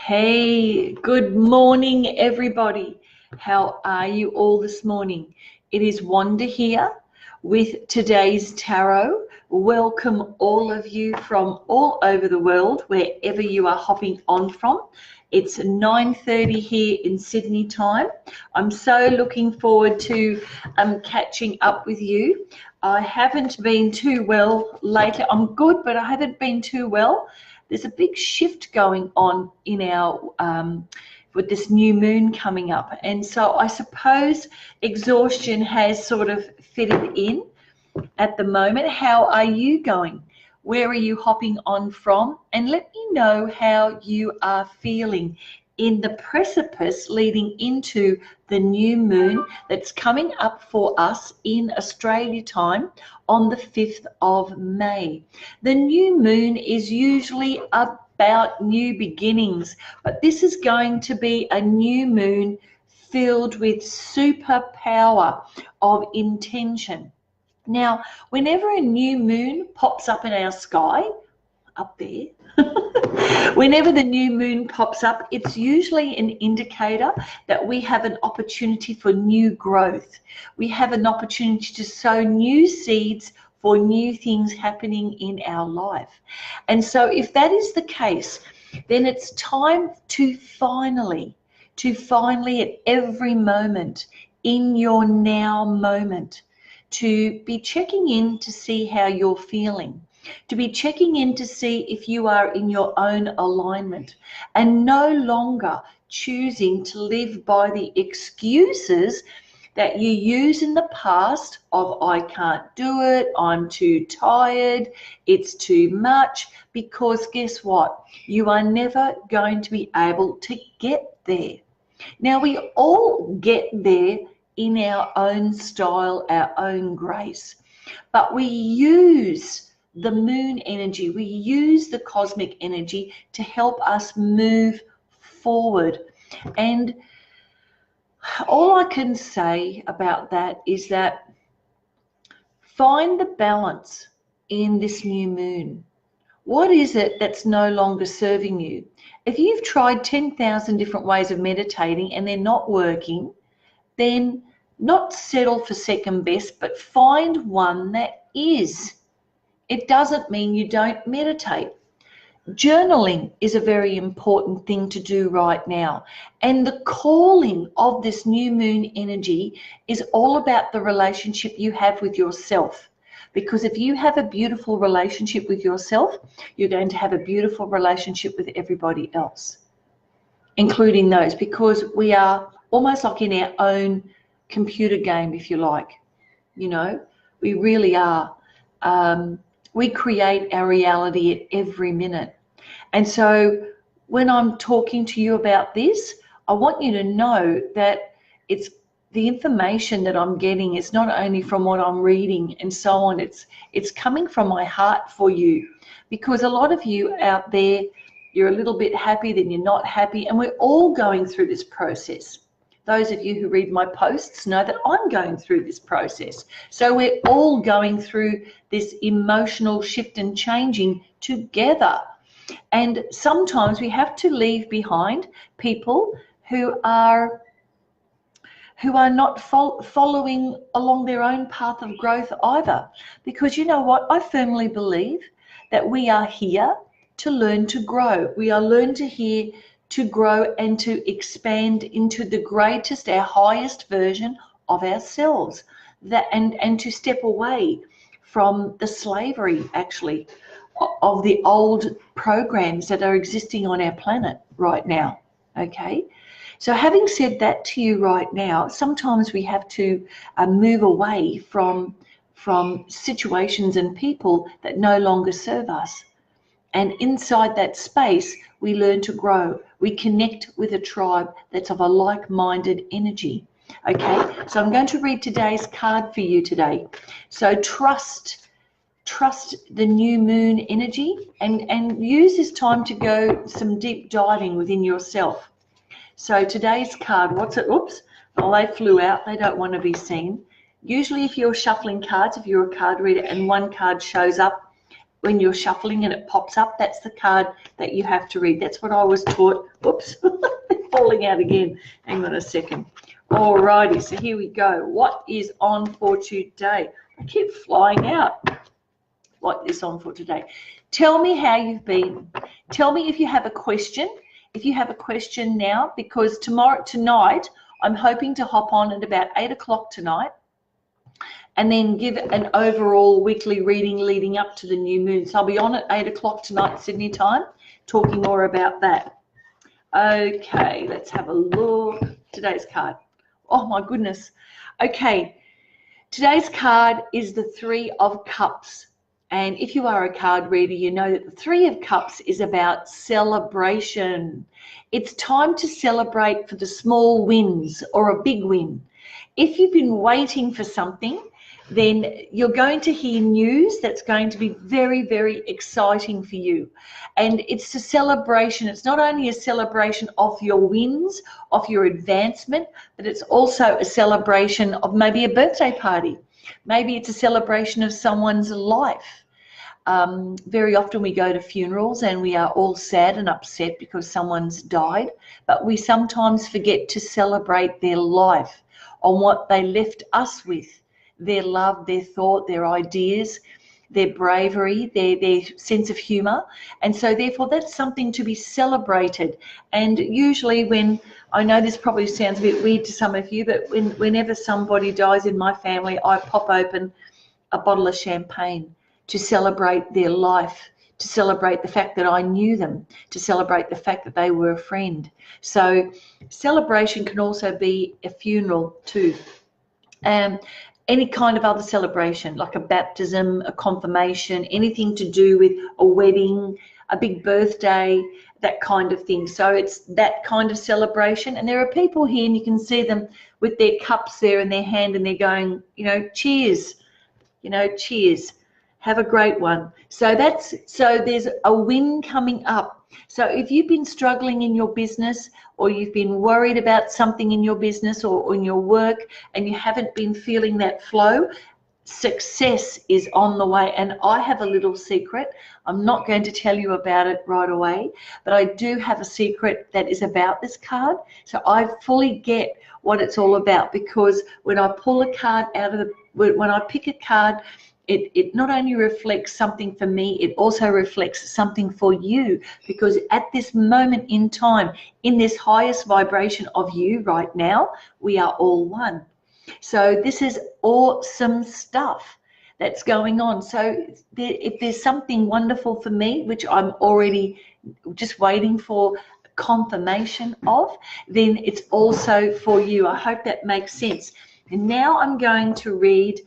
Hey, good morning, everybody. How are you all this morning? It is Wanda here with today's tarot. Welcome all of you from all over the world, wherever you are hopping on from. It's 9:30 here in Sydney time. I'm so looking forward to catching up with you. I haven't been too well lately. I'm good, but I haven't been too well. There's a big shift going on in our with this new moon coming up, and so I suppose exhaustion has sort of fitted in at the moment. How are you going? Where are you hopping on from? And let me know how you are feeling in the precipice leading into the new moon that's coming up for us in Australia time on the 5th of May. The new moon is usually about new beginnings, but this is going to be a new moon filled with superpower of intention. Now, whenever a new moon pops up in our sky, up there, whenever the new moon pops up, it's usually an indicator that we have an opportunity for new growth. We have an opportunity to sow new seeds for new things happening in our life. And so if that is the case, then it's time to finally at every moment in your now moment, to be checking in to see how you're feeling, to be checking in to see if you are in your own alignment and no longer choosing to live by the excuses that you use in the past of I can't do it, I'm too tired, it's too much, because guess what? You are never going to be able to get there. Now, we all get there in our own style, our own grace, but we use the moon energy, we use the cosmic energy to help us move forward. And all I can say about that is that find the balance in this new moon. What is it that's no longer serving you? If you've tried 10,000 different ways of meditating and they're not working, then not settle for second best, but find one that is. It doesn't mean you don't meditate. Journaling is a very important thing to do right now. And the calling of this new moon energy is all about the relationship you have with yourself. Because if you have a beautiful relationship with yourself, you're going to have a beautiful relationship with everybody else, including those, because we are almost like in our own computer game, if you like. You know, we really are. We create our reality at every minute. And so when I'm talking to you about this, I want you to know that it's the information that I'm getting is not only from what I'm reading and so on, it's coming from my heart for you, because a lot of you out there, you're a little bit happy, then you're not happy, and we're all going through this process. Those of you who read my posts know that I'm going through this process. So we're all going through this emotional shift and changing together. And sometimes we have to leave behind people who are not following along their own path of growth either. Because you know what? I firmly believe that we are here to learn to grow. We are learned to here to grow and to expand into the greatest, our highest version of ourselves, that and to step away from the slavery, actually, of the old programs that are existing on our planet right now. Okay, so having said that to you right now, sometimes we have to move away from situations and people that no longer serve us. And inside that space, we learn to grow. We connect with a tribe that's of a like-minded energy. Okay, so I'm going to read today's card for you today. So trust the new moon energy and use this time to go some deep diving within yourself. So today's card, what's it? Oops, well, they flew out. They don't want to be seen. Usually if you're shuffling cards, if you're a card reader and one card shows up, when you're shuffling and it pops up, that's the card that you have to read. That's what I was taught. Whoops, falling out again. Hang on a second. Alrighty, so here we go. What is on for today? I keep flying out. What is on for today? Tell me how you've been. Tell me if you have a question. If you have a question now, because tonight, I'm hoping to hop on at about 8 o'clock tonight and then give an overall weekly reading leading up to the new moon. So I'll be on at 8 o'clock tonight, Sydney time, talking more about that. Okay, let's have a look. Today's card. Oh my goodness. Okay, today's card is the Three of Cups. And if you are a card reader, you know that the Three of Cups is about celebration. It's time to celebrate for the small wins or a big win. If you've been waiting for something, then you're going to hear news that's going to be very, very exciting for you. And it's a celebration. It's not only a celebration of your wins, of your advancement, but it's also a celebration of maybe a birthday party. Maybe it's a celebration of someone's life. Very often we go to funerals and we are all sad and upset because someone's died, but we sometimes forget to celebrate their life on what they left us with. Their love, their thought, their ideas, their bravery, their sense of humor. And so therefore that's something to be celebrated. And usually when, I know this probably sounds a bit weird to some of you, but whenever somebody dies in my family, I pop open a bottle of champagne to celebrate their life, to celebrate the fact that I knew them, to celebrate the fact that they were a friend. So celebration can also be a funeral too. Any kind of other celebration, like a baptism, a confirmation, anything to do with a wedding, a big birthday, that kind of thing. So it's that kind of celebration. And there are people here, and you can see them with their cups there in their hand, and they're going, you know, cheers, cheers. Have a great one. So there's a win coming up. So if you've been struggling in your business, or you've been worried about something in your business or in your work, and you haven't been feeling that flow, success is on the way. And I have a little secret. I'm not going to tell you about it right away, but I do have a secret that is about this card. So I fully get what it's all about, because when I pull a card when I pick a card, it not only reflects something for me, it also reflects something for you, because at this moment in time, in this highest vibration of you right now, we are all one. So this is awesome stuff that's going on. So if there's something wonderful for me, which I'm already just waiting for confirmation of, then it's also for you. I hope that makes sense. And now I'm going to read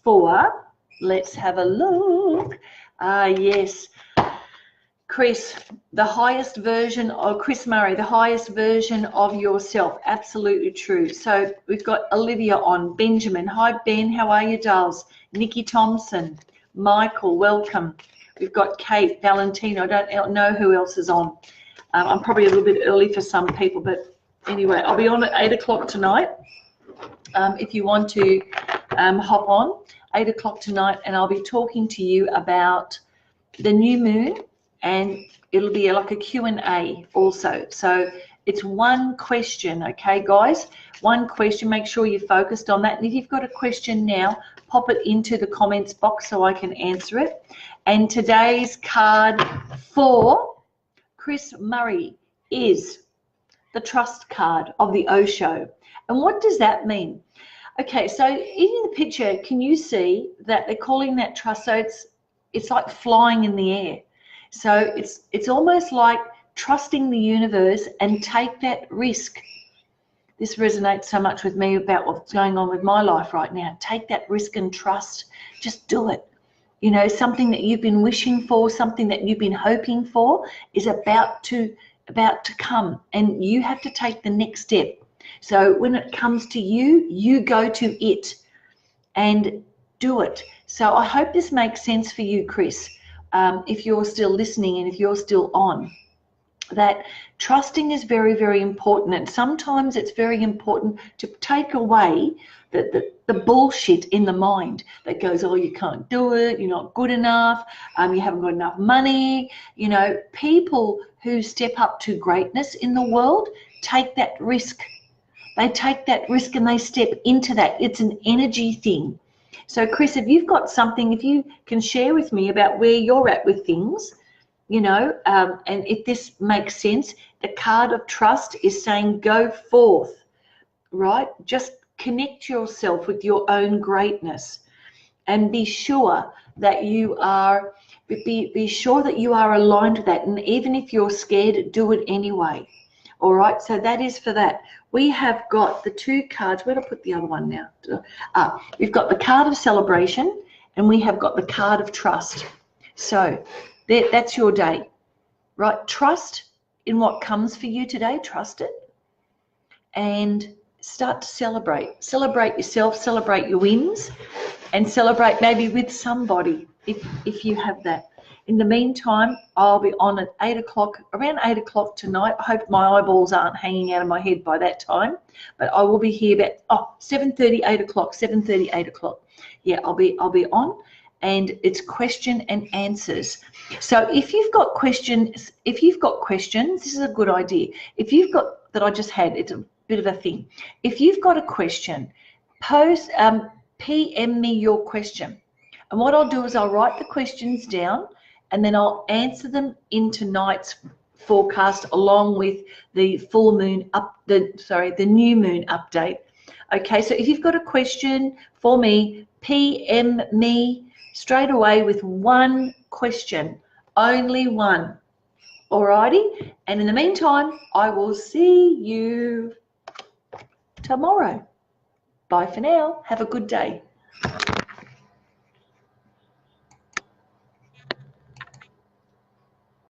for, let's have a look. Yes, Chris, the highest version of Chris Murray, the highest version of yourself. Absolutely true. So we've got Olivia on, Benjamin. Hi, Ben. How are you, dolls? Nikki Thompson, Michael, welcome. We've got Kate, Valentino. I don't know who else is on. I'm probably a little bit early for some people, but anyway, I'll be on at 8 o'clock tonight. If you want to hop on, 8 o'clock tonight, and I'll be talking to you about the new moon, and it'll be like a Q&A also. So it's one question, okay, guys? One question. Make sure you're focused on that. And if you've got a question now, pop it into the comments box so I can answer it. And today's card for Chris Murray is the Trust card of the Osho. And what does that mean? Okay, so in the picture, can you see that they're calling that trust? So it's like flying in the air. So it's almost like trusting the universe and take that risk. This resonates so much with me about what's going on with my life right now. Take that risk and trust. Just do it. You know, something that you've been wishing for, something that you've been hoping for is about to come, and you have to take the next step. So when it comes to you, you go to it and do it. So I hope this makes sense for you, Chris, if you're still listening and if you're still on. that trusting is very, very important. And sometimes it's very important to take away the bullshit in the mind that goes, oh, you can't do it, you're not good enough, you haven't got enough money. You know, people who step up to greatness in the world take that risk. They take that risk and they step into that. It's an energy thing. So, Chris, if you've got something, if you can share with me about where you're at with things, you know, and if this makes sense, the card of trust is saying go forth, right? Just connect yourself with your own greatness and be sure that you are, be sure that you are aligned with that. And even if you're scared, do it anyway. All right, so that is for that. We have got the two cards. Where do I put the other one now? We've got the card of celebration and we have got the card of trust. So that's your day, right? Trust in what comes for you today. Trust it and start to celebrate. Celebrate yourself, celebrate your wins, and celebrate maybe with somebody if you have that. In the meantime, I'll be on at 8 o'clock, around 8 o'clock tonight. I hope my eyeballs aren't hanging out of my head by that time, but I will be here about 7:30, 8 o'clock, 7:30, 8 o'clock. Yeah, I'll be on, and it's question and answers. So if you've got questions, this is a good idea. If you've got, that I just had, it's a bit of a thing. If you've got a question, post, PM me your question. And what I'll do is I'll write the questions down and then I'll answer them in tonight's forecast along with the full moon the new moon update. Okay, so if you've got a question for me, PM me straight away with one question, only one. Alrighty, and in the meantime, I will see you tomorrow. Bye for now. Have a good day.